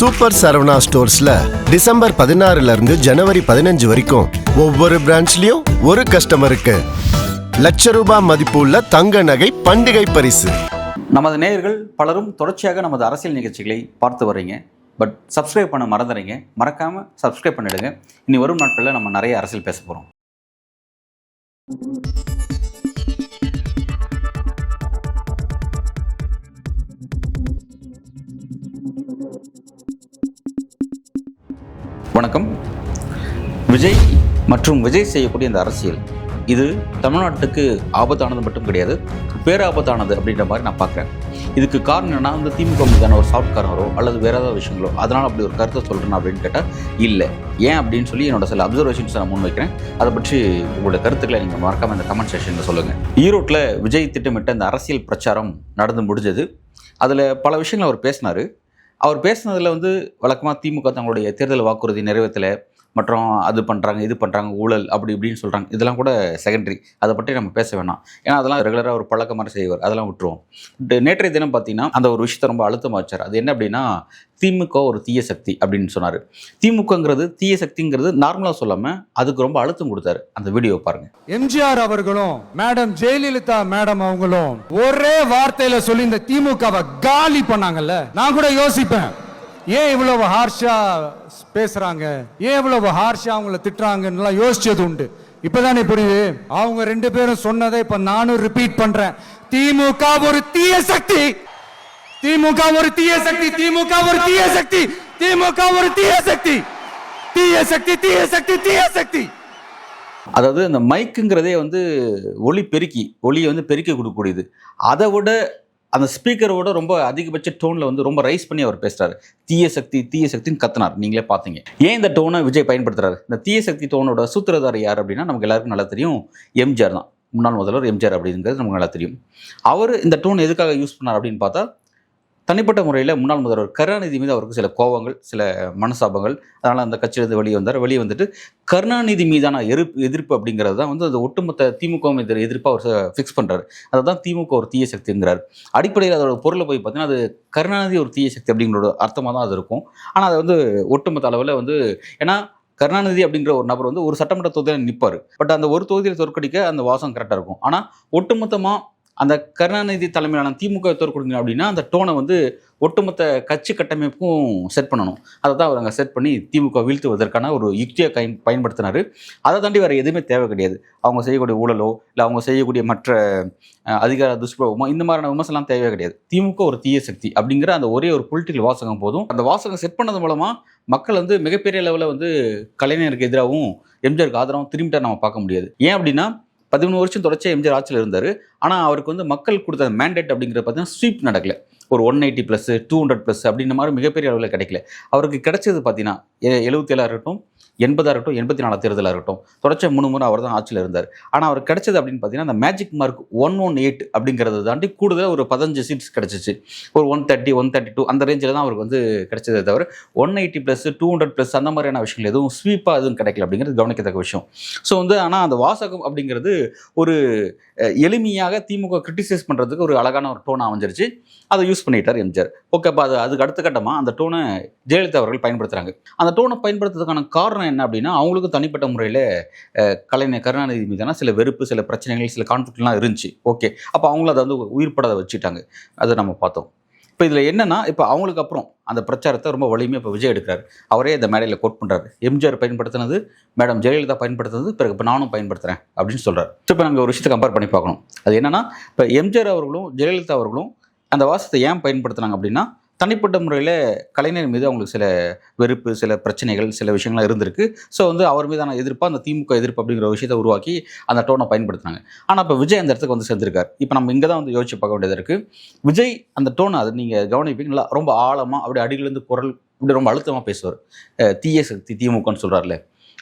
Super Saravana ஸ்டோர்ஸ்ல December 16 இருந்து ஜனவரி 15 வரைக்கும் ஒவ்வொரு பிரான்ச்லயும் ஒரு கஸ்டமருக்கு ₹1,00,000 மதிப்புள்ள தங்க நகை பண்டிகை பரிசு. நமது நேயர்கள் பலரும் தொடர்ச்சியாக நமது அரசியல் நிகழ்ச்சிகளை பார்த்து வர்றீங்க. பட் சப்ஸ்கிரைப் பண்ண மறந்துறீங்க. மறக்காம சப்ஸ்கிரைப் பண்ணிடுங்க. இனி வரும் நாட்களில் நம்ம நிறைய அரசியல் பேச போகிறோம். வணக்கம். விஜய் மற்றும் விஜய் செய்யக்கூடிய இந்த அரசியல் இது தமிழ்நாட்டுக்கு ஆபத்தானது மட்டும் கிடையாது, பேராபத்தானது அப்படின்ற மாதிரி நான் பார்க்குறேன். இதுக்கு காரணம் என்னன்னா, வந்து திமுக மீதான ஒரு சாஃப்ட் கார்னரோ அல்லது வேறு ஏதாவது விஷயங்களோ அதனால் அப்படி ஒரு கருத்தை சொல்கிறேன் அப்படின்னு கேட்டால் இல்லை. ஏன் அப்படின்னு சொல்லி என்னோட சில அப்சர்வேஷன்ஸ் நான் முன்வைக்கிறேன். அதை பற்றி உங்களோட கருத்துக்களை நீங்கள் மறக்காமல் இந்த கமெண்ட் செக்ஷனில் சொல்லுங்கள். ஈரோட்டில் விஜய் திட்டமிட்ட இந்த அரசியல் பிரச்சாரம் நடந்து முடிஞ்சது. அதில் பல விஷயங்கள் அவர் பேசினார். அவர் பேசினதில் வந்து வழக்கமாக திமுக தங்களுடைய தேர்தல் வாக்குறுதி நிறைவேற்றலை, மற்றும் அது பண்ணுறாங்க இது பண்ணுறாங்க ஊழல் அப்படி இப்படின்னு சொல்கிறாங்க. இதெல்லாம் கூட செகண்டரி, அதை பற்றி நம்ம பேச வேணாம். ஏன்னா அதெல்லாம் ரெகுலராக ஒரு பழக்க மாதிரி செய்வார், அதெல்லாம் விட்டுருவோம். நேற்றைய தினம் பார்த்தீங்கன்னா அந்த ஒரு விஷயத்தை ரொம்ப அழுத்தமாக வச்சார். அது என்ன அப்படின்னா, திமுக ஒரு தீய சக்தி அப்படின்னு சொன்னார். திமுகங்கிறது தீய சக்திங்கிறது நார்மலாக சொல்லாமல் அதுக்கு ரொம்ப அழுத்தம் கொடுத்தாரு. அந்த வீடியோ பாருங்க. எம்ஜிஆர் அவர்களும் மேடம் ஜெயலலிதா மேடம் அவங்களும் ஒரே வார்த்தையில சொல்லி இந்த திமுகவை காலி பண்ணாங்கல்ல. நான் கூட யோசிப்பேன், ஏன் இவ்வளவு ஹார்ஷா பேசுறாங்க, ஏன் இவ்வளவு ஹார்ஷா அவங்கள திட்டுறாங்கன்னு யோசிச்சது உண்டு. இப்பதானே புரியுது. அவங்க ரெண்டு பேரும் சொன்னதை இப்ப நானும் ரிப்பீட் பண்றேன். திமுக ஒரு தீய சக்தி, திமுக ஒரு தீய சக்தி, திமுக ஒரு தீய சக்தி, திமுக ஒரு தீய சக்தி, தீய சக்தி, தீய சக்தி, தீய சக்தி. அதாவது இந்த மைக்குங்கிறதே வந்து ஒளியை வந்து பெருக்கி கொடுக்கக்கூடியது. அதை விட அந்த ஸ்பீக்கரோட ரொம்ப அதிகபட்ச டோனில் வந்து ரொம்ப ரைஸ் பண்ணி அவர் பேசுகிறாரு. தீய சக்தி தீய சக்தின்னு கத்துனார். நீங்களே பார்த்தீங்க. ஏன் இந்த டோனை விஜய் பயன்படுத்துறாரு? இந்த தீய சக்தி டோனோட சூத்திரதாரி யார் அப்படின்னா நமக்கு எல்லாருக்கும் நல்லா தெரியும், எம்ஜிஆர் தான். முன்னாள் முதல்வர் எம்ஜிஆர் அப்படிங்கிறது நமக்கு நல்லா தெரியும். அவர் இந்த டோன் எதுக்காக யூஸ் பண்ணார் அப்படின்னு பார்த்தா, தனிப்பட்ட முறையில் முன்னாள் முதல்வர் கருணாநிதி மீது அவருக்கு சில கோபங்கள், சில மனசாபங்கள். அதனால் அந்த கட்சியிலிருந்து வெளியே வந்துட்டு கருணாநிதி மீதான எதிர்ப்பு அப்படிங்கிறது தான் வந்து அந்த ஒட்டுமொத்த திமுக மீது எதிர்ப்பாக அவர் ஃபிக்ஸ் பண்ணுறாரு. அதை தான் திமுக ஒரு தீய சக்திங்கிறார். அடிப்படையில் அதோட பொருளை போய் பார்த்தீங்கன்னா அது கருணாநிதி ஒரு தீய சக்தி அப்படிங்கிற அர்த்தமாக தான் அது இருக்கும். ஆனால் அதை வந்து ஒட்டுமொத்த அளவில் வந்து, ஏன்னா கருணாநிதி அப்படிங்கிற ஒரு நபர் வந்து ஒரு சட்டமன்ற தொகுதியில் நிற்பார். பட் அந்த ஒரு தொகுதியில் தோற்கடிக்க அந்த வாசம் கரெக்டாக இருக்கும். ஆனால் ஒட்டுமொத்தமாக அந்த கருணாநிதி தலைமையிலான திமுக தோற்கடிங்க அப்படின்னா அந்த டோனை வந்து ஒட்டுமொத்த கட்சி கட்டமைப்பும் செட் பண்ணணும். அதை தான் அவர் அங்கே செட் பண்ணி திமுக வீழ்த்துவதற்கான ஒரு யுக்தியை பயன்படுத்தினார். அதை தாண்டி வேறு எதுவுமே தேவை கிடையாது. அவங்க செய்யக்கூடிய ஊழலோ இல்லை அவங்க செய்யக்கூடிய மற்ற அதிகார துஷ்பிரயோகமோ இந்த மாதிரியான விமர்சனம் தேவையே கிடையாது. திமுக ஒரு தீய சக்தி அப்படிங்கிற அந்த ஒரே ஒரு பொலிட்டிக்கல் வாசகம் போதும். அந்த வாசகம் செட் பண்ணது மூலமாக மக்கள் வந்து மிகப்பெரிய லெவலில் வந்து கலைஞருக்கு எதிராகவும் எம்ஜிஆருக்கு ஆதரவும் திரும்பிட்டா நம்ம பார்க்க முடியாது. ஏன் அப்படின்னா 13 வருஷம் தொடர்ச்சியாக எம்ஜிஆர் ஆட்சியில் இருந்தார். ஆனால் அவருக்கு வந்து மக்கள் கொடுத்த மேண்டேட் அப்படிங்கிறது பார்த்தீங்கன்னா ஸ்வீப் நடக்கல. ஒரு 180+, 200+ அப்படின்ற மாதிரி மிகப்பெரிய அளவில் கிடைக்கல. அவருக்கு கிடைச்சது பார்த்தீங்கன்னா 77 இருக்கட்டும், 80 இருக்கட்டும், 84 தேர்தலாக இருக்கட்டும், தொடர்ச்சியாக 3 முறை அவர் தான் ஆட்சியில் இருந்தார். ஆனால் அவருக்கு கிடைச்சது அப்படின்னு பார்த்தீங்கன்னா அந்த மேஜிக் மார்க் 118 அப்படிங்கிறத தாண்டி கூடுதலாக ஒரு 15 சீட்ஸ் கிடச்சிச்சு. ஒரு 130, 132 அந்த ரேஞ்சில் தான் அவருக்கு வந்து கிடைச்சதே தவிர 180+, 200+ அந்த மாதிரியான விஷயங்கள் எதுவும் ஸ்வீப்பாக எதுவும் கிடைக்கல அப்படிங்கிறது கவனிக்கத்தக்க விஷயம். ஸோ வந்து ஆனால் அந்த வாசகம் அப்படிங்கிறது ஒரு எளிமையாக திமுக கிரிட்டிசைஸ் பண்ணுறதுக்கு ஒரு அழகான ஒரு டோனை அமைஞ்சிருச்சு. அதை யூஸ் பண்ணிட்டார் எம்ஜிஆர். ஓகே, அப்போ அதுக்கு அடுத்த கட்டமாக அந்த டோனை ஜெயலலிதா அவர்கள் பயன்படுத்துகிறாங்க. அந்த டோனை பயன்படுத்துறதுக்கான காரணம் என்ன அப்படின்னா, அவங்களுக்கும் தனிப்பட்ட முறையில் கலைஞர் கருணாநிதி மீதான சில வெறுப்பு, சில பிரச்சனைகள், சில கான்ஃப்ளிக்ட்லாம் இருந்துச்சு. ஓகே, அப்போ அவங்கள அதை வந்து உயிர்ப்படாத வச்சுட்டாங்க. அதை நம்ம பார்த்தோம். இப்போ இதில் என்னென்னா, இப்போ அவங்களுக்கு அப்புறம் அந்த பிரச்சாரத்தை ரொம்ப வலிமையாக இப்போ விஜய் எடுக்கிறார். அவரே இந்த மேடையில் கோட் பண்ணுறாரு. எம்ஜிஆர் பயன்படுத்தினது, மேடம் ஜெயலலிதா பயன்படுத்தினது, பிறகு இப்போ நானும் பயன்படுத்துகிறேன் அப்படின்னு சொல்கிறார். இப்போ நாங்கள் ஒரு விஷயத்தை கம்பேர் பண்ணி பார்க்கணும். அது என்னென்னா, இப்போ எம்ஜிஆர் அவர்களும் ஜெயலலிதா அவர்களும் அந்த வாசத்தை ஏன் பயன்படுத்தினாங்க அப்படின்னா, தனிப்பட்ட முறையில் கலைஞர் மீது அவங்களுக்கு சில வெறுப்பு, சில பிரச்சனைகள், சில விஷயங்கள்லாம் இருந்திருக்கு. ஸோ வந்து அவர் மீதான எதிர்ப்பாக அந்த திமுக எதிர்ப்பு அப்படிங்கிற விஷயத்தை உருவாக்கி அந்த டோனை பயன்படுத்தினாங்க. ஆனால் இப்போ விஜய் அந்த இடத்துக்கு வந்து சேர்ந்திருக்கார். இப்போ நம்ம இங்கே தான் வந்து யோசிச்சு பார்க்க வேண்டியது இருக்குது. விஜய் அந்த டோனை, அது நீங்கள் கவனிப்பீங்களா, ரொம்ப ஆழமாக அப்படி அடியிலேருந்து குரல் இப்படி ரொம்ப அழுத்தமாக பேசுவார். தீய சக்தி திமுகன்னு சொல்கிறார்ல.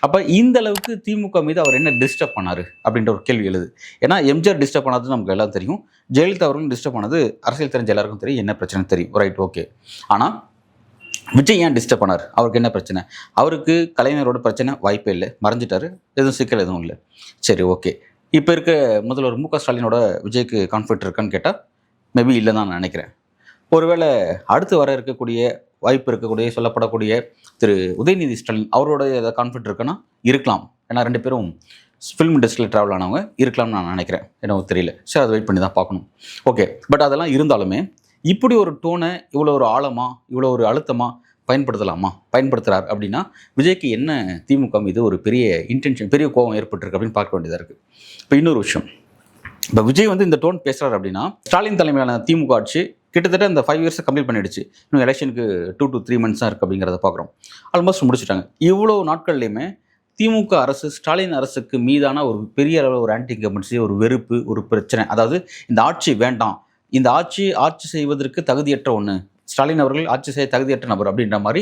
அப்போ இந்த அளவுக்கு திமுக மீது அவர் என்ன டிஸ்டர்ப் பண்ணார் அப்படின்ற ஒரு கேள்வி எழுது. ஏன்னா எம்ஜிஆர் டிஸ்டர்ப் பண்ணது நமக்கு எல்லாம் தெரியும். ஜெயலலிதா அவர்களும் டிஸ்டர்ப் பண்ணது அரசியல் தெரிஞ்ச எல்லாருக்கும் தெரியும். என்ன பிரச்சனை தெரியும், ரைட், ஓகே. ஆனால் விஜய் ஏன் டிஸ்டர்ப் பண்ணார்? அவருக்கு என்ன பிரச்சனை? அவருக்கு கலைஞரோட பிரச்சனை வாய்ப்பே இல்லை, மறைஞ்சிட்டாரு, எதுவும் சிக்கல் எதுவும் இல்லை. சரி, ஓகே. இப்போ இருக்க முதல்வர் மு க ஸ்டாலினோட விஜய்க்கு கான்ஃப்ளிக்ட் இருக்கான்னு கேட்டால் மேபி இல்லை தான் நான் நினைக்கிறேன். ஒருவேளை அடுத்து வர இருக்கக்கூடிய வாய்ப்பு இருக்கக்கூடிய சொல்லப்படக்கூடிய திரு உதயநிதி ஸ்டாலின் அவரோட ஏதாவது கான்ஃபிளிக்ட் இருக்குன்னா இருக்கலாம். ஏன்னா 2 பேரும் ஃபிலிம் இண்டஸ்ட்ரியில் ட்ராவல் ஆனவங்க, இருக்கலாம்னு நான் நினைக்கிறேன். எனக்கு தெரியல, சரி அதை வெயிட் பண்ணி தான் பார்க்கணும். ஓகே, பட் அதெல்லாம் இருந்தாலுமே இப்படி ஒரு டோனை இவ்வளோ ஒரு ஆழமாக இவ்வளோ ஒரு அழுத்தமாக பயன்படுத்துகிறார் அப்படின்னா விஜய்க்கு என்ன திமுக மீது ஒரு பெரிய இன்டென்ஷன், பெரிய கோபம் ஏற்பட்டிருக்கு அப்படின்னு பார்க்க வேண்டியதாக இருக்குது. இப்போ இன்னொரு விஷயம், இப்போ விஜய் வந்து இந்த டோன் பேசுகிறார் அப்படின்னா ஸ்டாலின் தலைமையிலான திமுக ஆட்சி கிட்டத்தட்ட இந்த 5 இயர்ஸை கம்ப்ளீட் பண்ணிடுச்சு. இன்னும் எலெக்ஷனுக்கு 2 to 3 months தான் இருக்குது அப்படிங்கிறத பார்க்குறோம். ஆல்மோஸ்ட் முடிச்சுட்டாங்க. இவ்வளோ நாட்கள்லையுமே திமுக அரசு ஸ்டாலின் அரசுக்கு மீதான ஒரு பெரிய அளவில் ஒரு ஆன்டி இன்கம்பன்சி, ஒரு வெறுப்பு, ஒரு பிரச்சனை. அதாவது இந்த ஆட்சி வேண்டாம், இந்த ஆட்சி செய்வதற்கு தகுதியற்ற ஒன்று, ஸ்டாலின் அவர்கள் ஆட்சி செய்ய தகுதியற்ற நபர் அப்படின்ற மாதிரி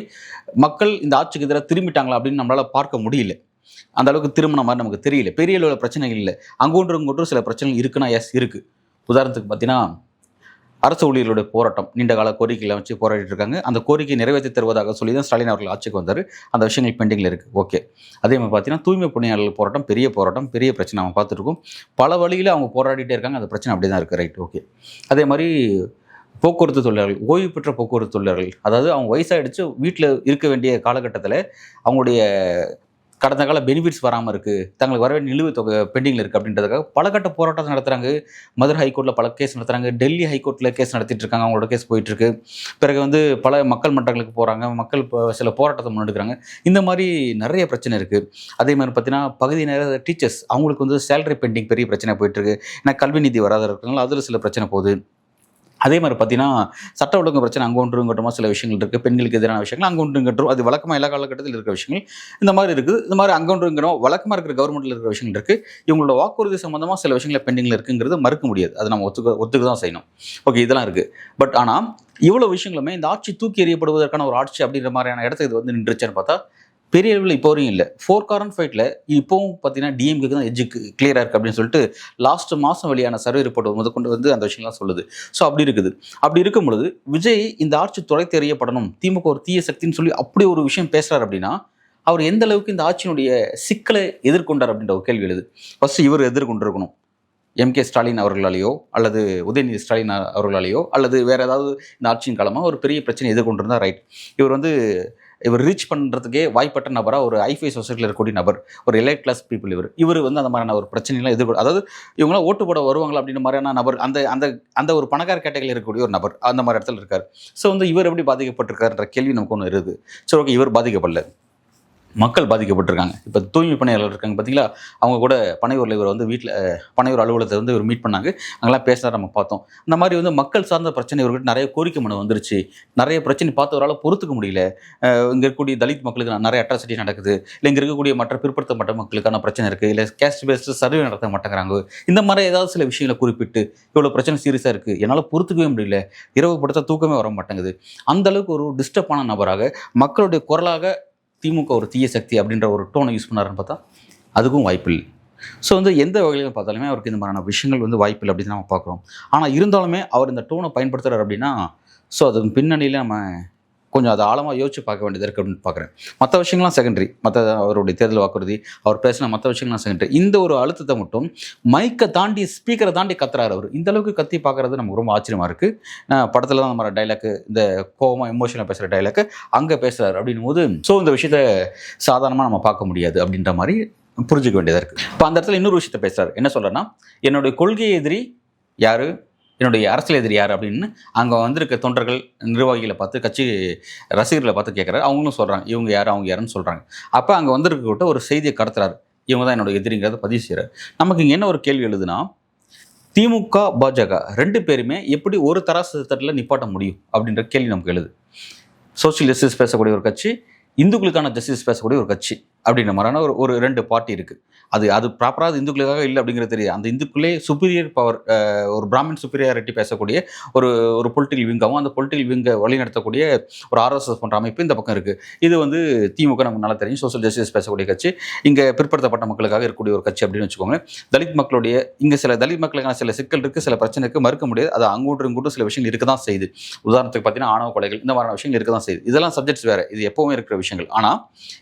மக்கள் இந்த ஆட்சிக்கு எதிராக திரும்பிட்டாங்களா அப்படின்னு நம்மளால் பார்க்க முடியல. அந்த அளவுக்கு திரும்பின மாதிரி நமக்கு தெரியல. பெரிய அளவில் பிரச்சனைகள் இல்லை. அங்கொன்றும் சில பிரச்சனைகள் இருக்குன்னா எஸ் இருக்குது. உதாரணத்துக்கு பார்த்தீங்கன்னா அரசு ஊழியர்களுடைய போராட்டம், நீண்ட கால கோரிக்கைகளை வச்சு போராடிட்டு இருக்காங்க. அந்த கோரிக்கை நிறைவேற்றி தருவதாக சொல்லி தான் ஸ்டாலின் அவர்கள் ஆட்சிக்கு வந்தார். அந்த விஷயங்கள் பெண்டிங்கில் இருக்குது. ஓகே, அதே மாதிரி பார்த்தீங்கன்னா தூய்மை பணியாளர்கள் போராட்டம், பெரிய பிரச்சனை நம்ம பார்த்துருக்கோம். பல வழியில் அவங்க போராடிட்டே இருக்காங்க. அந்த பிரச்சனை அப்படி தான் இருக்குது. Right, okay. அதே மாதிரி போக்குவரத்து தொழிலாளர்கள், ஓய்வு பெற்ற போக்குவரத்து தொழிலாளர்கள், அதாவது அவங்க வயசாகிடுச்சு வீட்டில் இருக்க வேண்டிய காலகட்டத்தில் அவங்களுடைய கடந்த கால பெனிஃபிட்ஸ் வராமல் இருக்குது, தங்களுக்கு வர வேண்டிய நிலுவைத் தொகை பெண்டிங்கில் இருக்குது அப்படின்றதுக்காக பல கட்ட போராட்டம் நடத்துகிறாங்க. மதுரை ஹைகோர்ட்டில் பல கேஸ் நடத்துகிறாங்க. டெல்லி ஹைகோர்ட்டில் கேஸ் நடத்திட்டு இருக்காங்க. அவங்களோட கேஸ் போயிட்டுருக்கு. பிறகு வந்து பல மக்கள் மன்றங்களுக்கு போகிறாங்க. மக்கள் சில போராட்டத்தை முன்னெடுக்கிறாங்க. இந்த மாதிரி நிறைய பிரச்சனை இருக்குது. அதே மாதிரி பார்த்தீங்கன்னா பகுதி நேர டீச்சர்ஸ், அவங்களுக்கு வந்து சேலரி பெண்டிங் பெரிய பிரச்சனை போயிட்டுருக்கு. ஏன்னா கல்வி நிதி வராத இருக்கிறதுனால அதில் சில பிரச்சனை போகுது. அதே மாதிரி பார்த்தீங்கன்னா சட்ட ஒழுங்கு பிரச்சனை அங்கொன்றுங்கட்டுமா சில விஷயங்கள் இருக்குது. பெண்களுக்கு எதிரான விஷயங்கள் அங்கொன்றுங்கட்டும், அது வழக்கமாக எல்லா காலகட்டத்தில் இருக்கிற விஷயங்கள் இந்த மாதிரி இருக்குது. இந்த மாதிரி அங்கொன்றுங்கணும் வழக்கமாக இருக்கிற கவர்மெண்ட்டில் இருக்கிற விஷயங்கள் இருக்குது. இவங்களோட வாக்குறுதி சம்மந்தமாக சில விஷயங்கள் பெண்டிங்கில் இருக்குங்கிறது மறுக்க முடியாது. அது நம்ம ஒத்துக்க தான் செய்யணும். ஓகே, இதெல்லாம் இருக்குது. பட் ஆனால் இவ்வளோ விஷயங்களுமே இந்த ஆட்சி தூக்கி எறியப்படுவதற்கான ஒரு ஆட்சி அப்படின்ற மாதிரியான இடத்துக்கு இது வந்து நின்றுச்சுன்னு பார்த்தா பெரிய அளவில் இப்போ வரையும் இல்லை. 4 கார்னர் ஃபைட்டில் இப்போவும் பார்த்தீங்கன்னா டிஎம்கேக்கு தான் எஜ்ஜு கிளியராக இருக்குது அப்படின்னு சொல்லிட்டு லாஸ்ட் மாதம் வெளியான சர்வே ரிப்போர்ட் முதற்கொண்டு வந்து அந்த விஷயம்லாம் சொல்லுது. ஸோ அப்படி இருக்குது. அப்படி இருக்கும் பொழுது விஜய் இந்த ஆட்சி துடைத்து எறியப்படணும், திமுக ஒரு தீய சக்தின்னு சொல்லி அப்படி ஒரு விஷயம் பேசுகிறார் அப்படின்னா அவர் எந்த அளவுக்கு இந்த ஆட்சியினுடைய சிக்கலை எதிர்கொண்டார் அப்படின்ற ஒரு கேள்வி எழுது. ஃபஸ்ட்டு இவர் எதிர்கொண்டிருக்கணும். எம்கே ஸ்டாலின் அவர்களாலேயோ அல்லது உதயநிதி ஸ்டாலின் அவர்களாலேயோ அல்லது வேறு ஏதாவது இந்த ஆட்சியின் காலமாக ஒரு பெரிய பிரச்சனை எதிர்கொண்டிருந்தால் ரைட். இவர் ரீச் பண்ணுறதுக்கே வாய்ப்பட்ட நபராக ஒரு ஐஃபை சொசைட்டியில் இருக்கக்கூடிய நபர், ஒரு எலைட் கிளாஸ் பீப்புள். இவர் வந்து அந்த மாதிரியான ஒரு பிரச்சனைலாம் அதாவது இவங்களாம் ஓட்டு போட வருவாங்களா அப்படின்ற மாதிரியான நபர், அந்த அந்த அந்த ஒரு பணக்கார கேட்டகரியில் இருக்கக்கூடிய ஒரு நபர் அந்த மாதிரி இடத்துல இருக்கார். ஸோ வந்து இவர் எப்படி பாதிக்கப்பட்டிருக்காருன்ற கேள்வி நமக்கு ஒன்று இருக்குது. சரி, ஓகே, இவர் பாதிக்கப்படல, மக்கள் பாதிக்கப்பட்டிருக்காங்க. இப்போ தூய்மை பணியாளர் இருக்காங்க பார்த்தீங்களா, அவங்க கூட பனையூரில் இவர் வந்து வீட்டில் பனையூர் அலுவலகத்தை வந்து இவர் மீட் பண்ணாங்க. அங்கெல்லாம் பேசினா நம்ம பார்த்தோம். இந்த மாதிரி வந்து மக்கள் சார்ந்த பிரச்சனை இவர்கிட்ட நிறைய கோரிக்கை மனு வந்துருச்சு. நிறைய பிரச்சனை பார்த்தவரால் பொறுத்துக்க முடியல. இங்கே இருக்கக்கூடிய தலித் மக்களுக்கு நிறைய அட்ராசிட்டி நடக்குது, இல்லை இங்கே இருக்கக்கூடிய மற்ற பிற்படுத்தப்பட்ட மக்களுக்கான பிரச்சனை இருக்குது, இல்லை கேஸ்ட் பேஸ்டு சர்வே நடத்த மாட்டேங்கிறாங்க. இந்த மாதிரி ஏதாவது சில விஷயங்களை குறிப்பிட்டு இவ்வளோ பிரச்சனை சீரியஸாக இருக்குது, என்னால் பொறுத்துக்கவே முடியல, இரவு படுத்த தூக்கமே வர மாட்டேங்குது, அந்தளவுக்கு ஒரு டிஸ்டர்பான நபராக மக்களுடைய குரலாக திமுக ஒரு தீய சக்தி அப்படின்ற ஒரு டோனை யூஸ் பண்ணாருன்னு பார்த்தா அதுக்கும் வாய்ப்பில்லை. ஸோ வந்து எந்த வகையிலும் பார்த்தாலுமே அவருக்கு இந்த மாதிரியான விஷயங்கள் வந்து வாய்ப்பில்லை அப்படின்னு நம்ம பார்க்குறோம். ஆனால் இருந்தாலுமே அவர் இந்த டோனை பயன்படுத்துகிறார் அப்படின்னா ஸோ அதுக்கு பின்னணியில் நம்ம கொஞ்சம் அதை ஆழமாக யோசிச்சு பார்க்க வேண்டியது இருக்குது அப்படின்னு பார்க்குறேன். மற்ற விஷயங்கள்லாம் செகண்டரி, மற்ற அவருடைய தேர்தல் வாக்குறுதி, அவர் பேசின மற்ற விஷயங்கள்லாம் செகண்டரி. இந்த ஒரு அழுத்தத்தை மட்டும் மைக்கை தாண்டி ஸ்பீக்கரை தாண்டி கத்துறாரு அவர். இந்த அளவுக்கு கத்தி பார்க்குறது நமக்கு ரொம்ப ஆச்சரியமாக இருக்குது. படத்தில் தான் நம்ம டைலாக்கு, இந்த கோவமாக எமோஷனாக பேசுகிற டைலாக்கு அங்கே பேசுகிறாரு அப்படின்னும் போது ஸோ இந்த விஷயத்தை சாதாரணமாக நம்ம பார்க்க முடியாது அப்படின்ற மாதிரி புரிஞ்சுக்க வேண்டியதாக இருக்குது. இப்போ அந்த இடத்துல இன்னொரு விஷயத்தை பேசுகிறார். என்ன சொல்கிறேன்னா, என்னுடைய கொள்கை எதிரி யார், என்னுடைய அரசியல் எதிரி யார் அப்படின்னு அங்கே வந்திருக்க தொண்டர்கள், நிர்வாகிகளை பார்த்து, கட்சி ரசிகர்களை பார்த்து கேட்குறாரு. அவங்களும் சொல்கிறாங்க இவங்க யார் அவங்க யாருன்னு சொல்கிறாங்க. அப்போ அங்கே வந்திருக்கிட்ட ஒரு செய்தியை கடத்துறாரு, இவங்க தான் என்னோட எதிரிங்கிறத பதிவு செய்கிறார். நமக்கு இங்கே என்ன ஒரு கேள்வி எழுதுனா, திமுக பாஜக 2 பேருமே எப்படி ஒரு தராசு தட்டில் நிப்பாட்ட முடியும் அப்படின்ற கேள்வி நமக்கு எழுது. சோசியல் ஜஸ்டிஸ் பேசக்கூடிய ஒரு கட்சி, இந்துக்களுக்கான ஜஸ்டிஸ் பேசக்கூடிய ஒரு கட்சி அப்படின்ற மாதிரியான ஒரு 2 பார்ட்டி இருக்குது. அது ப்ராப்பராக இந்துக்களுக்காக இல்லை அப்படிங்கிறது தெரியாது. அந்த இந்துக்களே சுப்பீரியர் பவர், ஒரு பிராமின் சுப்பீரியாரிட்டி பேசக்கூடிய ஒரு பொலிட்டிக்கல் விங்காகவும், அந்த பொலிட்டிக்கல் விங்கை வழிநடத்தக்கூடிய ஒரு ஆர்எஸ்எஸ் போன்ற அமைப்பு இந்த பக்கம் இருக்குது. இது வந்து திமுக நமக்கு நல்லா தெரியும், சோசியல் ஜஸ்டிஸ் பேசக்கூடிய கட்சி, இங்கே பிற்படுத்தப்பட்ட மக்களுக்காக இருக்கக்கூடிய ஒரு கட்சி அப்படின்னு வச்சுக்கோங்க. தலித் மக்களுடைய இங்கே சில தலித் மக்களுக்கான சில சிக்கல் இருக்குது, சில பிரச்சனை இருக்குது, மறுக்க முடியாது. அது இங்கோட்டு சில விஷயங்கள் இருக்க தான் செய்யுது. உதாரணத்துக்கு பார்த்தீங்கன்னா ஆணவ கொலைகள், இந்த மாதிரியான விஷயங்கள் இருக்க தான் செய்யுது. இதெல்லாம் சப்ஜெக்ட்ஸ் வேறு, இது எப்போவுமே இருக்கிற விஷயம். விஷயங்கள். ஆனால்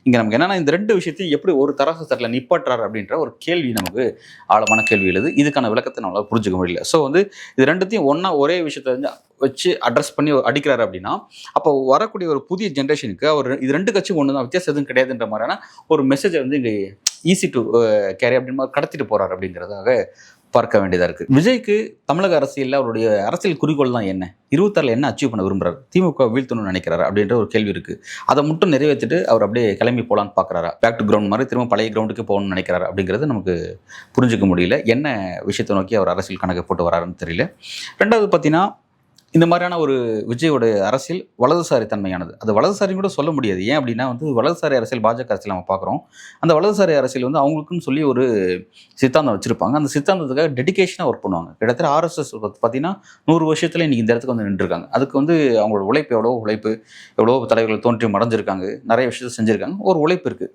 இங்கே நமக்கு என்னன்னா இந்த 2 விஷயத்தையும் எப்படி ஒரு தராசு தட்டில் நிப்பாட்டுறாரு அப்படின்ற ஒரு கேள்வி நமக்கு ஆழமான கேள்வி எழுது. இதுக்கான விளக்கத்தை நம்மளால் புரிஞ்சுக்க முடியல. ஸோ வந்து இது 2த்தையும் ஒன்றா ஒரே விஷயத்தை வச்சு அட்ரஸ் பண்ணி அடிக்கிறாரு அப்படின்னா அப்போ வரக்கூடிய ஒரு புதிய ஜென்ரேஷனுக்கு அவர் இது 2 கட்சியும் ஒன்று தான், வித்தியாசம் எதுவும் கிடையாதுன்ற மாதிரியான ஒரு மெசேஜை வந்து இங்கே ஈஸி டு கேரி அப்படின்னு கடத்திட்டு போறாரு அப்படிங்கிறதாக பார்க்க வேண்டியதாக இருக்குது. விஜய்க்கு தமிழக அரசியலில் அவருடைய அரசியல் குறிக்கோள் தான் என்ன, 26ல் என்ன அச்சீவ் பண்ண விரும்புறாரு, திமுக வீழ்த்தணும்னு நினைக்கிறாரு அப்படின்ற ஒரு கேள்வி இருக்குது. அதை மட்டும் நிறைவேற்றிட்டு அவர் அப்படியே கிளம்பி போகலான்னு பார்க்குறாரா, பேக் டு கிரவுண்ட் மாதிரி திரும்ப பழைய கிரவுண்டுக்கு போகணும்னு நினைக்கிறாரு அப்படிங்கிறது நமக்கு புரிஞ்சுக்க முடியல. என்ன விஷயத்தை நோக்கி அவர் அரசியல் கணக்கு போட்டு வராருன்னு தெரியல. 2வது பார்த்தீங்கன்னா இந்த மாதிரியான ஒரு விஜயோட அரசியல் வலதுசாரி தன்மையானது. அது வலதுசாரின்னு கூட சொல்ல முடியாது. ஏன் அப்படின்னா வந்து வலதுசாரி அரசியல் பாஜக அரசியல் நம்ம பார்க்குறோம். அந்த வலதுசாரி அரசியல் வந்து அவங்களுக்குன்னு சொல்லி ஒரு சித்தாந்தம் வச்சுருப்பாங்க. அந்த சித்தாந்தத்துக்காக டெடிகேஷனாக ஒர்க் பண்ணுவாங்க. கிட்டத்தட்ட ஆர்எஸ்எஸ் பார்த்தீங்கன்னா 100 வருஷத்தில் இன்றைக்கி இந்த இடத்துக்கு வந்து நின்றுருக்காங்க. அதுக்கு வந்து அவங்களோட உழைப்பு எவ்வளோ தலைவர்கள் தோன்றி மறைஞ்சிருக்காங்க, நிறைய விஷயத்தை செஞ்சுருக்காங்க, ஒரு உழைப்பு இருக்குது.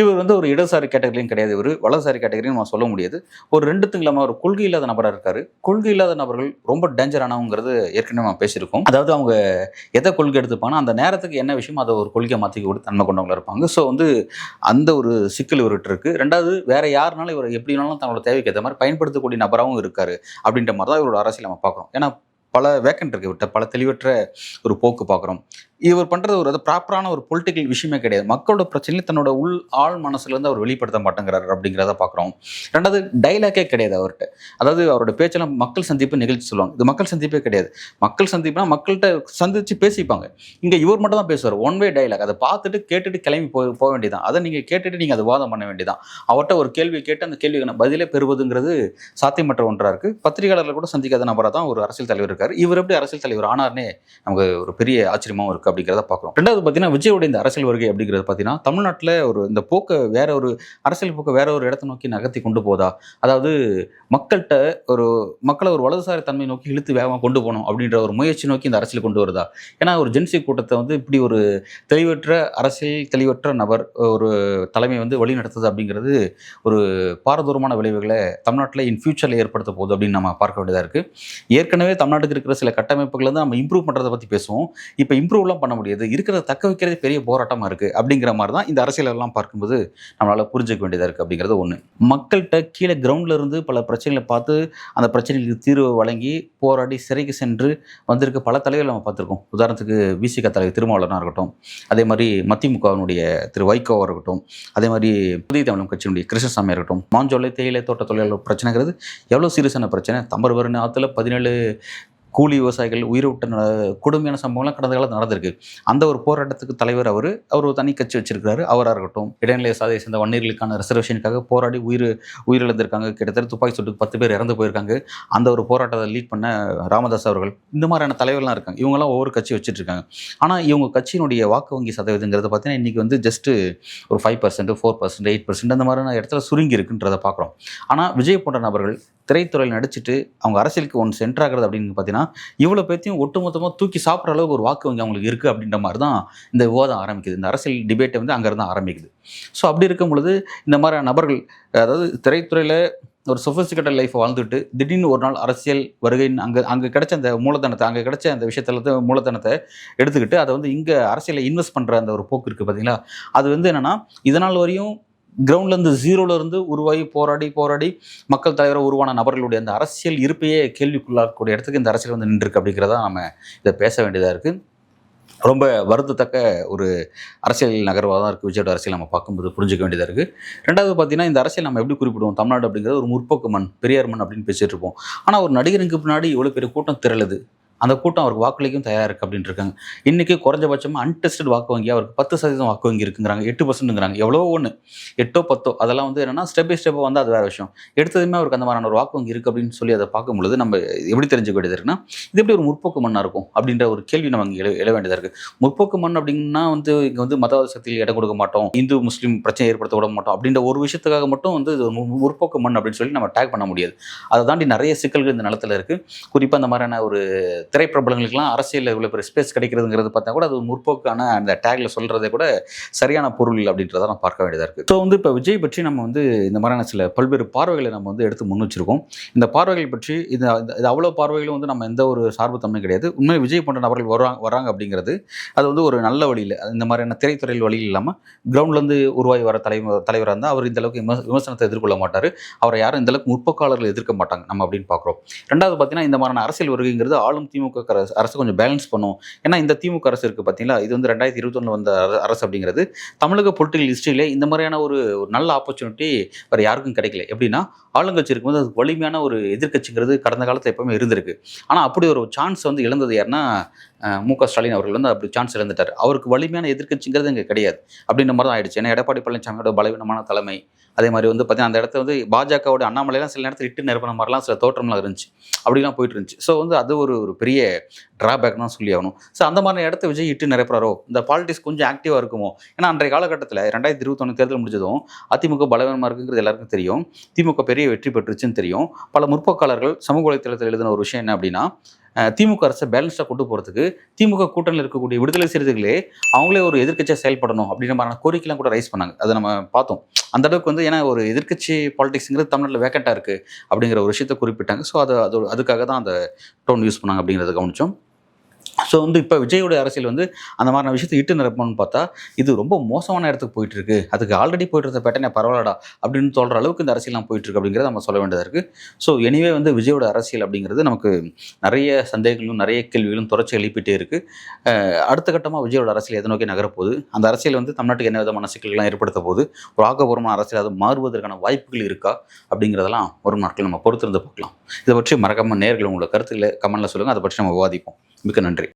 இவர் வந்து ஒரு இடதுசாரி கேட்டகரியும் கிடையாது, இவர் வலதுசாரி கேட்டகரியும் நம்ம சொல்ல முடியாது. ஒரு 2த்துக்கு இல்லாமல் ஒரு கொள்கை இல்லாத நபராக இருக்கார். கொள்கை இல்லாத நபர்கள் ரொம்ப டேஞ்சரானவங்கிறது ஏற்கனவே நம்ம பேசியிருக்கோம். அதாவது அவங்க எதை கொள்கை எடுத்துப்பாங்கன்னா அந்த நேரத்துக்கு என்ன விஷயம் அதை ஒரு கொள்கையை மாற்றி கொடுத்து தன்மை கொண்டவங்களா இருப்பாங்க. ஸோ வந்து அந்த ஒரு சிக்கல் இவர்கிட்ட இருக்குது. 2வது வேற யாருனாலும் இவர் எப்படி வேணாலும் தங்களோட தேவைக்கு ஏற்ற மாதிரி பயன்படுத்தக்கூடிய நபராகவும் இருக்காரு அப்படின்ற மாதிரி தான் இவரோட அரசியல் நம்ம பார்க்குறோம். ஏன்னா பல வேக்கண்ட் இருக்கு இவர்கிட்ட, பல தெளிவற்ற ஒரு போக்கு பார்க்குறோம். இவர் பண்ணுறது ஒரு ப்ராப்பரான ஒரு பொலிட்டிக்கல் விஷயமே கிடையாது. மக்களோட பிரச்சனையை தன்னோட ஆள் மனசுலேருந்து அவர் வெளிப்படுத்த மாட்டேங்கிறாரு அப்படிங்கிறத பார்க்குறோம். 2வது டைலாக்கே கிடையாது அவர்கிட்ட. அதாவது அவரோட பேச்செல்லாம் மக்கள் சந்திப்பு நிகழ்ச்சி சொல்லுவாங்க. இது மக்கள் சந்திப்பே கிடையாது. மக்கள் சந்திப்புனா மக்கள்கிட்ட சந்தித்து பேசிப்பாங்க. இங்கே இவர் மட்டும் தான் பேசுவார். One way dialogue. அதை பார்த்துட்டு கேட்டுட்டு கிளம்பி போக வேண்டியதான். அதை நீங்கள் கேட்டுட்டு நீங்கள் அதை வாதம் பண்ண வேண்டியதான். அவர்கிட்ட ஒரு கேள்வி கேட்டு அந்த கேள்விக்கான பதிலே பெறுவதுங்கிறது சாத்தியமற்ற ஒன்றாக இருக்குது. பத்திரிகையாளர்கள் கூட சந்திக்காத நபராக தான் ஒரு அரசியல் தலைவர் இருக்கார். இவர் எப்படி அரசியல் தலைவர் ஆனார்னே நமக்கு ஒரு பெரிய ஆச்சரியமாகவும் இருக்குது அப்படிங்கிறத பார்க்குறோம். 2வது பார்த்தீங்கன்னா விஜயோட இந்த அரசியல் வருகை அப்படிங்கிறது பார்த்தீங்கன்னா தமிழ்நாட்டில் ஒரு இந்த போக்கை வேற ஒரு அரசியல் போக்கை வேற ஒரு இடத்தை நோக்கி நகர்த்தி கொண்டு போதா, அதாவது மக்களை ஒரு வலதுசாரி தன்மை நோக்கி இழுத்து வேகமாக கொண்டு போகணும் அப்படின்ற ஒரு முயற்சி நோக்கி இந்த அரசியல் கொண்டு வருதா. ஏன்னா ஒரு ஜென்சி கூட்டத்தை வந்து இப்படி ஒரு தெளிவற்ற நபர் ஒரு தலைமை வந்து வழி நடத்துது அப்படிங்கிறது ஒரு பாரதூரமான விளைவுகளை தமிழ்நாட்டில் இன் ஃபியூச்சரில் ஏற்படுத்த போகுது அப்படின்னு நம்ம பார்க்க வேண்டியதாக இருக்குது. ஏற்கனவே தமிழ்நாட்டுக்கு இருக்கிற சில கட்டமைப்புகளை வந்து நம்ம இம்ப்ரூவ் பண்ணுறதை பற்றி பேசுவோம். இப்போ இம்ப்ரூவ்லாம் பண்ண முடியாது, இருக்கிறத தக்க வைக்கிறது பெரிய போராட்டமாக இருக்குது அப்படிங்கிற மாதிரி தான் இந்த அரசியலெல்லாம் பார்க்கும்போது நம்மளால் புரிஞ்சுக்க வேண்டியதாக இருக்குது அப்படிங்கிறது ஒன்று. மக்கள்கிட்ட கீழே கிரவுண்டில் இருந்து பல பிரச்சனைகளை பார்த்து அந்த பிரச்சனைகளுக்கு தீர்வு வழங்கி போராடி சிறைக்கு சென்று வந்திருக்க பல தலைவர்கள் நம்ம பார்த்துருக்கோம். உதாரணத்துக்கு விசிக தலைவர் திருமாவளவனாக இருக்கட்டும், அதே மாதிரி மதிமுகவினுடைய திரு வைகோவாக இருக்கட்டும், அதே மாதிரி புதிய தமிழகம் கட்சியினுடைய கிருஷ்ணசாமியாக இருக்கட்டும். மாஞ்சோலை தேயிலை தோட்ட தொழிலாளர் பிரச்சனைங்கிறது எவ்வளோ சீரியஸான பிரச்சனை. தம்பரவரண ஆற்றுல 17 கூலி விவசாயிகள் உயிரிட்ட கொடுமையான சம்பவங்கள்லாம் கடந்த காலத்தில் நடந்திருக்கு. அந்த ஒரு போராட்டத்துக்கு தலைவர் அவர் ஒரு தனி கட்சி வச்சிருக்கிறாரு. அவராக இருக்கட்டும், இடைநிலை சாதியை சேர்ந்த வன்னியர்களுக்கான ரிசர்வேஷனுக்காக போராடி உயிரிழந்திருக்காங்க. கிட்டத்தட்ட துப்பாக்கி சூட்டுக்கு 10 பேர் இறந்து போயிருக்காங்க. அந்த ஒரு போராட்டத்தை லீட் பண்ண ராமதாஸ் அவர்கள், இந்த மாதிரியான தலைவர்கள்லாம் இருக்காங்க. இவங்கெல்லாம் ஒவ்வொரு கட்சி வச்சுட்டு இருக்காங்க. ஆனால் இவங்க கட்சியினுடைய வாக்கு வங்கி சதவீதங்கிறது பார்த்தீங்கன்னா இன்றைக்கி வந்து ஜஸ்ட்டு ஒரு 5%, 4%, 8% அந்த மாதிரியான இடத்துல சுருங்கி இருக்குன்றதை பார்க்குறோம். ஆனால் விஜய் போன்ற நபர்கள் திரைத்துறையில் நடிச்சுட்டு அவங்க அரசியலுக்கு ஒன்று சென்றாகிறது அப்படின்னு பார்த்தீங்கன்னா இவ்வளோ பேர்த்தையும் ஒட்டுமொத்தமாக தூக்கி சாப்பிட்ற அளவுக்கு ஒரு வாக்கு வங்கி அவங்களுக்கு இருக்குது அப்படின்ற மாதிரி தான் இந்த விவாதம் ஆரம்பிக்குது. இந்த அரசியல் டிபேட்டை வந்து அங்கேருந்து ஆரம்பிக்குது. ஸோ அப்படி இருக்கும் பொழுது இந்த மாதிரி நபர்கள், அதாவது திரைத்துறையில் ஒரு சொஃபிஸ்டிகேட்டட் லைஃப் வாழ்ந்துட்டு திடீர்னு ஒரு நாள் அரசியல் வருகைன்னு அங்கே கிடைச்ச அந்த மூலதனத்தை, அங்கே கிடைச்ச அந்த விஷயத்தில் மூலதனத்தை எடுத்துக்கிட்டு அதை வந்து இங்கே அரசியலில் இன்வெஸ்ட் பண்ணுற அந்த ஒரு போக்கு இருக்குது பார்த்தீங்களா. அது வந்து என்னென்னா இதனால் வரையும் கிரவுண்ட்லேருந்து ஜீரோலேருந்து உருவாகி போராடி மக்கள் தலைவராக உருவான நபர்களுடைய அந்த அரசியல் இருப்பையே கேள்விக்குள்ளாகக்கூடிய இடத்துக்கு இந்த அரசியல் வந்து நின்றுருக்கு அப்படிங்கிறத நம்ம இதை பேச வேண்டியதாக இருக்குது. ரொம்ப வருத்தத்தக்க ஒரு அரசியல் நகர்வாக தான் இருக்குது விஜயோட அரசியல் நம்ம பார்க்கும்போது புரிஞ்சிக்க வேண்டியதாக இருக்குது. 2வது பார்த்தீங்கன்னா இந்த அரசியல் நம்ம எப்படி குறிப்பிடுவோம், தமிழ்நாடு அப்படிங்கிறது ஒரு முற்போக்கு மண், பெரியார் மண் அப்படின்னு பேசிகிட்டு இருப்போம். ஆனால் ஒரு நடிகருக்கு பின்னாடி இவ்வளோ பெரிய கூட்டம் திரளுது, அந்த கூட்டம் அவருக்கு வாக்களிக்கும் தயாராக இருக்குது அப்படின்ட்டு இருக்காங்க. இன்றைக்கி குறைஞ்சபட்சமாக அன்டெஸ்டட் வாக்கு வங்கி அவருக்கு 10% வாக்கு வங்கி இருக்குங்கிறாங்க, 8%ங்கிறாங்க. எவ்வளோ ஒன்று 8ஓ 10ஓ அதெல்லாம் வந்து என்னென்னா ஸ்டெப் பை ஸ்டெப்பாக வந்து அது வேறு விஷயம். எடுத்ததுமே அவருக்கு அந்த மாதிரியான ஒரு வாக்கு வங்கி இருக்குது அப்படின்னு சொல்லி அதை பார்க்கும்பொழுது நம்ம எப்படி தெரிஞ்சுக்க வேண்டியது இருக்குன்னா இது எப்படி ஒரு முற்போக்கு மண்ணாக இருக்கும் அப்படின்ற ஒரு கேள்வி நம்ம இங்கே எழ வேண்டியதாக இருக்குது. முற்போக்கு மண் அப்படின்னா வந்து இங்கே வந்து மதவாத சக்தியில் இடம் கொடுக்க மாட்டோம், இந்து முஸ்லீம் பிரச்சனை ஏற்படுத்த விட மாட்டோம் அப்படின்ற ஒரு விஷயத்துக்காக மட்டும் வந்து முற்போக்கு மண் அப்படின்னு சொல்லி நம்ம டேக் பண்ண முடியாது. அதை தாண்டி நிறைய சிக்கல்கள் இந்த நிலத்தில் இருக்குது. குறிப்பாக அந்த மாதிரியான ஒரு திரைப்பிரபலங்களுக்குலாம் அரசியலில் இவ்வளோ பெரிய ஸ்பேஸ் கிடைக்கிறதுங்கிறது பார்த்தா கூட அது ஒரு முற்போக்கான அந்த டேக்ல சொல்கிறதே கூட சரியான பொருள் இல்லை அப்படின்றத நம்ம பார்க்க வேண்டியதாக இருக்குது. ஸோ வந்து இப்போ விஜய் பற்றி நம்ம வந்து இந்த மாதிரியான சில பல்வேறு பார்வைகளை நம்ம வந்து எடுத்து முன் வச்சிருக்கோம். இந்த பார்வைகள் பற்றி இது அவ்வளோ பார்வைகளும் வந்து நம்ம எந்த ஒரு சார்பு தன்மை கிடையாது. உண்மையை விஜய் போன்ற நபர்கள் வராங்க அப்படிங்கிறது அது வந்து ஒரு நல்ல வழியில், இந்த மாதிரியான திரைத்துறையில் வழியில் இல்லாமல் கிரவுண்ட்லேருந்து உருவாகி வர தலைவராக இருந்தால் அவர் இந்த அளவுக்கு விமர்சனத்தை எதிர்கொள்ள மாட்டார். அவரை யாரும் இந்த அளவுக்கு முற்போக்காளர்கள் எதிர்க்க மாட்டாங்க நம்ம அப்படின்னு பார்க்குறோம். ரெண்டாவது பார்த்தீங்கன்னா இந்த மாதிரியான அரசியல் வருகைங்கிறது ஆளும் திமுக அரசு கொஞ்சம் பேலன்ஸ் பண்ணும். ஏன்னா இந்த திமுக அரசு இருக்குது பார்த்தீங்களா, இது வந்து 2021 வந்த அரசு அப்படிங்கிறது தமிழக பொலிட்டிக்கல் ஹிஸ்ட்ரியிலே இந்த மாதிரியான ஒரு நல்ல ஆப்பர்ச்சுனிட்டி வேறு யாருக்கும் கிடைக்கல. எப்படின்னா ஆளுங்கட்சி இருக்கும்போது அதுக்கு வலிமையான ஒரு எதிர்க்கட்சிங்கிறது கடந்த காலத்தில் எப்பவுமே இருந்திருக்கு. ஆனால் அப்படி ஒரு சான்ஸ் வந்து இழந்தது யாருன்னா மு.க. ஸ்டாலின் அவர்கள் வந்து அப்படி சான்ஸ் இழந்துட்டார். அவருக்கு வலிமையான எதிர்க்கட்சிங்கிறது இங்கே கிடையாது அப்படின்ற மாதிரி தான் ஆயிடுச்சு. ஏன்னா எடப்பாடி பழனிசாமியோட பலவீனமான தலைமை, அதே மாதிரி வந்து பார்த்தீங்கன்னா அந்த இடத்துல வந்து பாஜகவோட அண்ணாமலையெல்லாம் சில நேரத்தில் இட்டு நிரப்பின மாதிரிலாம் சில தோற்றம்லாம் இருந்துச்சு, அப்படிலாம் போயிட்டு இருந்துச்சு. ஸோ வந்து அது ஒரு பெரிய ட்ராபேக் தான் சொல்லி ஆகணும். ஸோ அந்த மாதிரி இடத்த விஜய் இட்டு நிரப்புறாரோ, இந்த பாலிடிக்ஸ் கொஞ்சம் ஆக்டிவாக இருக்குமோ. ஏன்னா அன்றைய காலகட்டத்தில் 2021 தேர்தல் முடிஞ்சதும் அதிமுக பலவீனமாக இருக்குங்கிறது எல்லாருக்கும் தெரியும். திமுக பெரிய வெற்றி பெற்றுச்சுன்னு தெரியும். பல முற்போக்காளர்கள் சமூக வலைத்தளத்தில் எழுதின ஒரு விஷயம் என்ன அப்படின்னா, திமுக அரசை பேலன்ஸாக கொண்டு போகிறதுக்கு திமுக கூட்டணியில் இருக்கக்கூடிய விடுதலை சிறுத்தைகளே அவங்களே ஒரு எதிர்க்கட்சியாக செயல்படணும் அப்படின்ற மாதிரியான கோரிக்கைலாம் கூட ரைஸ் பண்ணாங்க. அதை நம்ம பார்த்தோம். அந்த அளவுக்கு வந்து ஏன்னா ஒரு எதிர்க்கட்சி பாலிடிக்ஸுங்கிறது தமிழ்நாட்டில் வேக்கண்ட்டாக இருக்குது அப்படிங்கிற ஒரு விஷயத்தை குறிப்பிட்டாங்க. ஸோ அதுக்காக தான் அந்த டோன் யூஸ் பண்ணாங்க அப்படிங்கிறத கவனித்தோம். ஸோ வந்து இப்போ விஜயோட அரசியல் வந்து அந்த மாதிரியான விஷயத்தை இட்டு நிரப்பணும்னு பார்த்தா இது ரொம்ப மோசமான இடத்துக்கு போயிட்டு இருக்கு. அதுக்கு ஆல்ரெடி போயிட்டு இருந்த பேட்டனே பரவாயில்லடா அப்படின்னு சொல்கிற அளவுக்கு இந்த அரசியல்லாம் போயிட்டு இருக்கு அப்படிங்கிறத நம்ம சொல்ல வேண்டியதாக இருக்குது. ஸோ எனிவே வந்து விஜயோட அரசியல் அப்படிங்கிறது நமக்கு நிறைய சந்தேகங்களும் நிறைய கேள்விகளும் தொடர்ச்சி எழுப்பிட்டே இருக்குது. அடுத்த கட்டமாக விஜயோட அரசியல் எதை நோக்கி நகரப்போகுது, அந்த அரசியல் வந்து தமிழ்நாட்டுக்கு என்ன விதமான சிக்கல்கள்லாம் ஏற்படுத்த போகுது, ஒரு ஆக்கப்பூர்வமான அரசியல் அது மாறுவதற்கான வாய்ப்புகள் இருக்கா அப்படிங்கிறதெல்லாம் ஒரு நாட்கள் நம்ம பொறுத்திருந்து பார்க்கலாம். இதை பற்றி மறக்காம நேயர்கள் உங்களோட கருத்துக்களை கமெண்ட்ல சொல்லுங்கள். அதை பற்றி நம்ம விவாதிப்போம். மிக்க நன்றி.